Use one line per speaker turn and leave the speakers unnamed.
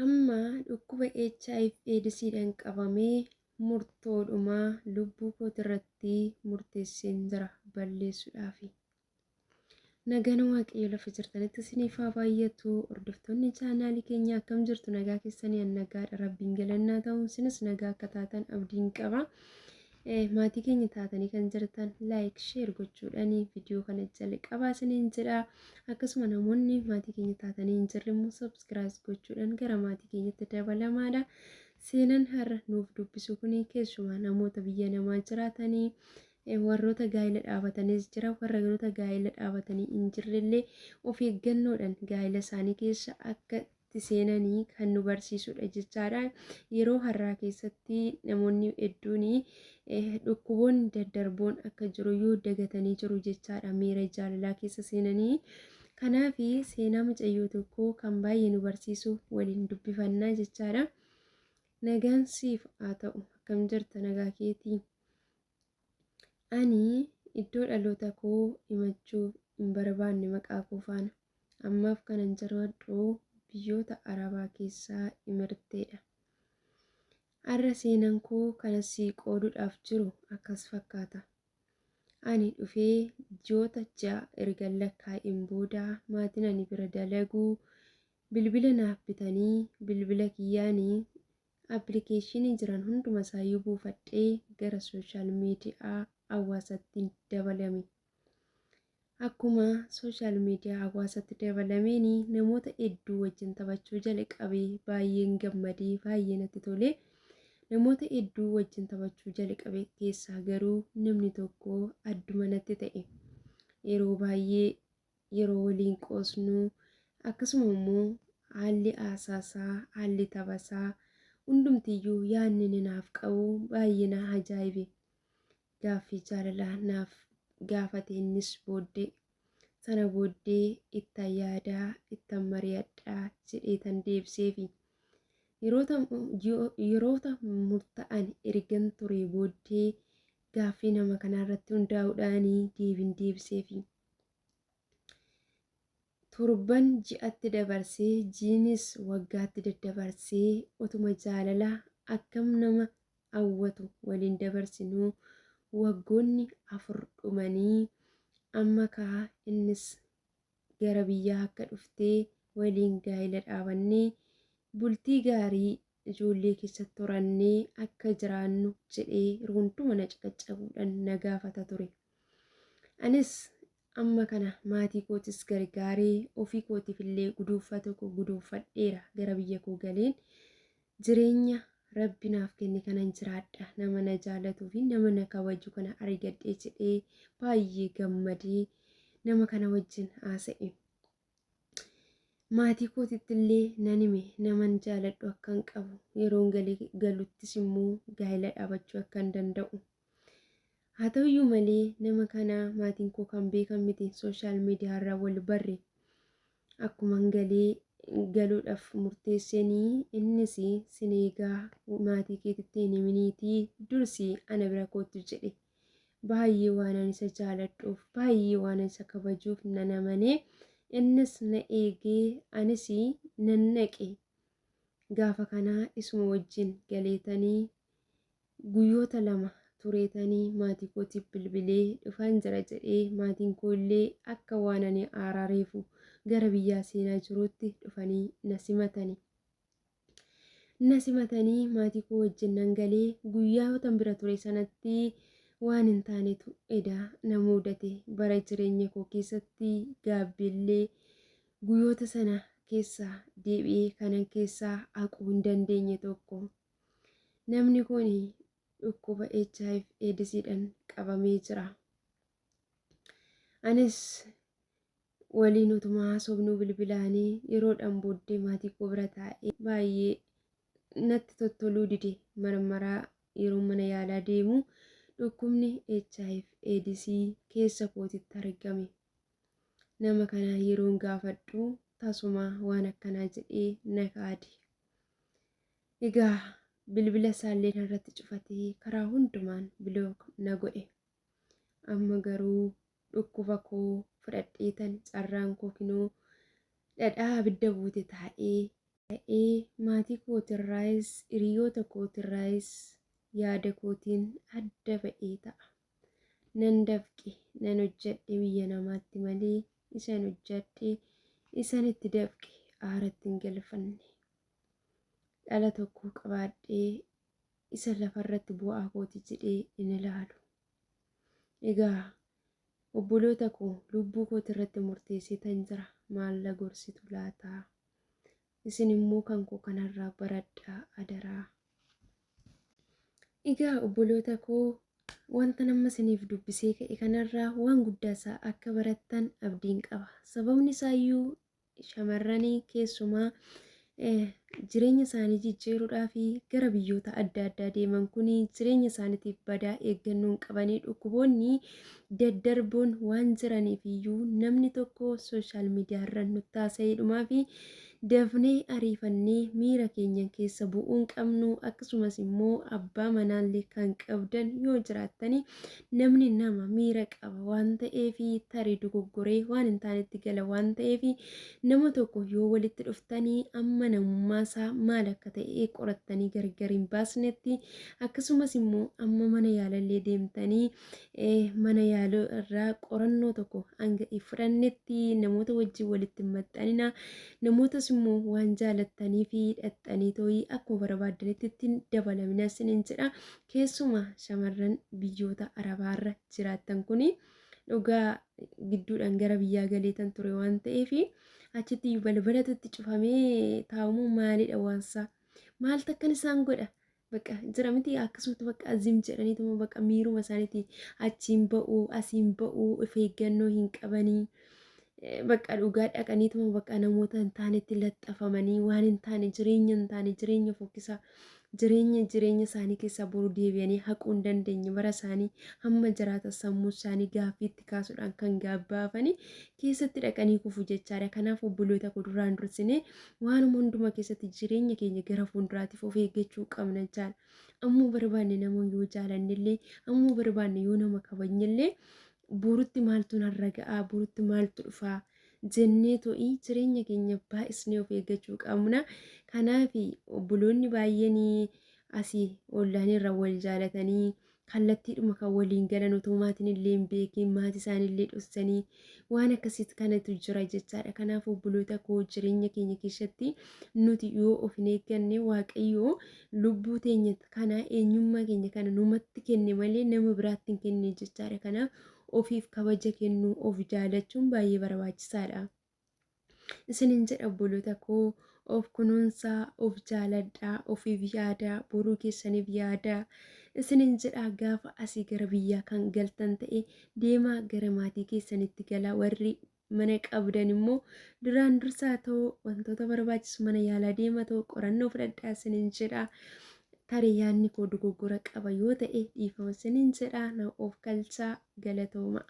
Amma dhukkuba HIV AIDSdhaan qabamee murtoodhumaa lubbuu kootirratti murteesseen jira balleessuudhaafi. Nagaan waaqayyo lafa jirtanitti isiniif haa baay'atu. Hordoftoonni chaanaalii keenya akkam jirtu? Nagaa keessanii nagaadha. Rabbiin galannaa ta'uun isinis nagaa akka taatan abdiin qaba. Maatii keenya taatanii kan jirtan like share gochuudhaan viidiyoo kana jalqabaa isiniin jedha. Akkasuma namoonni maatii keenya taatanii hin jirre immoo subscribe gochuudhaan gara maatii keenyatti dabalamaadha. Seenaan har'a nuuf dubbisu kun keessumaa namoota biyya namaa jiraatanii warroota gaa'ela dhaabatanis jira, warroota gaa'ela dhaabatanii hin jirrellee of eeggannoodhaan gaa'ela isaanii keessa akka seenanii kan nu barsiisudha jechaadha. Yeroo har'aa keessatti namoonni hedduun dhukkuboonni daddarboon akka jiru yoo dagatanii jiru jechaadha. Miira jaalalaa keessa seenanii. Kanaaf seenaa mucayyoo tokkoo kan baay'ee nu barsiisu waliin dubbifannaa jechaadha. Nagaan siif haa ta'u. Akkam jirta? Nagaa keetii? Ani iddoo dhaloota koo himachuu hin barbaanne maqaa koo faana. Ammaaf kanan jiraadhu biyyoota Arabaa keessaa Imirteedha. Har'a seenaan koo kanas qooduudhaaf jiru akkas fakkaata. Ani dhufee ji'oota 6 erga lakkaa'een booda maatiin ani bira dalaguu bilbila naaf bitanii bilbila kiyyaanii appilikeeshinii jiran hunduma isaayyuu buufadhee gara sooshaal miidiyaa hawaasaatti dabalame. Akkuma sooshaal miidiyaa hawaasatti dabalameen namoota hedduu wajjin taphachuu jalqabee baay'een gammadee baay'ee natti tolee. Namoota hedduu wajjin taphachuu jalqabe keessaa garuu namni tokko adduma natti ta'e. Yeroo baay'ee yeroo waliin qoosnu akkasuma immoo haalli haasaasaa, haalli taphasaa hundumtiyyuu yaadni naaf qabu baay'ee na ajaa'ibe. Gaaffii jaalalaa naaf gaafate innis booddee sana booddee itti yaadaa itti mari'adhaa jedhee tan deebiseefi. Yeroota murtaa'an ergan ture booddee gaaffii nama kanarratti hundaa'uudhaan deebiseefi. Torban ji'atti dabarsee jiinis waggaatti daddabarsee otuma jaalalaa akkam nama hawwatu waliin dabarsinuu waggoonni 4 dhumanii amma kaa innis gara biyyaa akka dhuftee waliin gaa'ela dhaabannee bultii gaarii ijoollee keessatti horannee akka jiraannu jedhee hunduma na caqacabuudhaan na gaafata ture. Anis amma kana maatii kootis gargaaree ofii kootiif illee guduunfaa tokko guduunfadheera gara biyya koo galeen jireenya Rabbi naaf kenne kanan jiraadha. Nama na jaalatuu fi nama na kabaju kana argadhee jedhee baay'ee gammadee nama kana wajjin haasa'e. Maatii kootitti illee nan hime naman jaaladhu akkan qabu yeroon galuttis immoo gaa'ela dhaabachuu akkan danda'u. Haa ta'uyyuu malee nama kana maatiin koo kan beekan miti. Sooshaal miidiyaa irraa wal barre akkuman galuudhaaf murteessanii innis sineegaa maatii keetitti hin himiniitii dursi ana bira kootu jedhe. Baay'ee waan ani isa jaaladhuuf baay'ee waan isa kabajuuf nan amanee innis na eegee anis nan naqe. Gaafa kanaa isuma wajjin galeetanii guyyoota 2 tureetanii maatii kootiif bilbilee dhufaan jira jedhee maatiin koo illee akka waan ani aaraareefu gara biyyaa seenaa jiruutti dhufanii na simatanii maatii koo wajjin nan galee guyyaota bira ture sanatti waan hin taanetu na mudate. Bara jireenya koo keessatti gaabbiillee guyyoota sana keessaa deebi'ee kanan keessaa haquu hin dandeenye tokko. Namni kun dhukkuba HIV AIDSdhaan qabamee jira. Anis waliin utuma haasofnu bilbilaanii yeroodhaan booddee maatii koo bira taa'ee baay'ee natti tottoluu dide. Marmaraa yeroo mana yaalaa deemu dhukkubni HIV AIDS keessa kootitti argame. Nama kana yeroon gaafadhu tasuma waan akkanaa jedhee na kaade. Egaa bilbila isaallee irratti cufatee karaa hundumaan bilook na godhe. Amma garuu dhukkuba koo fudhadheetan carraan koo kinoo dhadhaa abidda buute taa'ee maatii kootirraayis hiriyoota kootirraayis yaada kootiin adda ba'ee ta'a. Nan dafqe nan hojjedhe biyya namaatti malee isan hojjedhe isan itti dafqe aaratti hin galfanne. Dhala tokko qabaadhee isa lafarratti bu'aa kooti jedhee hin ilaalu. Egaa obboloota koo lubbuu kootirratti murteessitan jira maalla gorsitu laataa? Isin immoo kan koo kanarraa baradhaa adaraa. Egaa obboloota koo wanta nama isiniif dubbisee ka'e kanarraa waan guddaasaa akka barattan abdiin qaba. Sababni isaayyuu shamarranii keessumaa jireenya isaanii jijjiiruudhaa fi gara biyyoota adda addaa deeman kuni jireenya isaaniitiif badaa eeggannoon qabanii dhukkuboonni daddarboon waan jiraniif iyyuu namni tokko sooshaal miidiyaarra nutti haasa'eedhumaa fi dafnee ariifannee miira keenya keessa bu'uun qabnu. Akkasumas immoo abbaa manaallee kan qabdan yoo jiraattani namni nama miira qaba waan ta'eef tarii dogoggoree waan hin taanetti gala waan ta'eef nama tokko yoo walitti dhuftanii amma namummaasaa maal akka ta'e qorattanii gargar hin baasnetti akkasumas immoo amma mana yaalallee deemtanii mana yaalaa irraa qorannoo tokko hanga fudhannetti namoota wajjin walitti maxxanina. Namootas immoo waan jaalattanii fi hidhattanii too'ii akkuma barbaaddanitti ittiin dabalamina isiniin jedha. Keessumaa shamarran biyyoota arabaarra jiraattan kuni dhugaa gidduudhaan gara biyyaa galeetan ture waan ta'eef achitti balbalatti cufamee taa'uun maalidha waansaa? Maaltu akkan isaan godha? Bakka jira miti akkasumatti bakka azim jedhaniituma bakka miiruma isaaniitiin achiin ba'uu asiin ba'uu of eeggannoo hin qabanii. Bakka dhugaa dhaqaniituma bakka namoota hin taanetti laxxafamanii waan hin taane jireenya fokkisaa jireenya isaanii keessaa boru deebi'anii haquu hin dandeenye bara isaanii hamma jiraata sammuu isaanii gaaffiitti kaasuudhaan kan gaabbaafanii keessatti dhaqanii kufu jechaadha. Kanaaf obboloota koo duraan dursine waanuma hunduma keessatti jireenya keenya gara fuulduraatiif of eeggachuu qabna jechaadha. Ammoo barbaanne nama yoo jaalannillee ammoo barbaanne yoo nama kabajnillee burutti maaltu narra ga'aa burutti maaltu dhufaa jennee to'ii jireenya keenya baay'isnee of eeggachuu qabna. Kanaaf obboloonni baay'een asii ollaanirra wal jaalatanii kallattiidhuma kan waliin galan otoo maatiin illee hin beekin maatii isaaniillee dhoksanii waan akkasitti kanatu jira jechaadha. Kanaaf obboloota koo jireenya keenya keessatti nuti yoo of hin eegganne waaqayyoo lubbuu teenya kana eenyummaa keenya kana numatti kenne malee nama biraatti hin kenne jechaadha. Kanaaf ofiif kabaja kennuu of jaalachuun baay'ee barbaachisaadha. Isiniin jedha obboloota koo of kunuunsaa of jaaladhaa ofiif yaadaa boruu keessaniif yaadaa. Isiniin jedha gaafa asii gara biyyaa kan galtan ta'e deemaa gara maatii keessanitti galaa. Warri mana qabdan immoo duraan dursaa ta'uu wantoota barbaachisu mana yaalaa deema ta'uu qorannoo fudhadhaa isiniin jedha. Tarii yaadni koo dogoggora qaba yoo ta'e dhiifama isiniin jedha. Na of galchaa galatooma.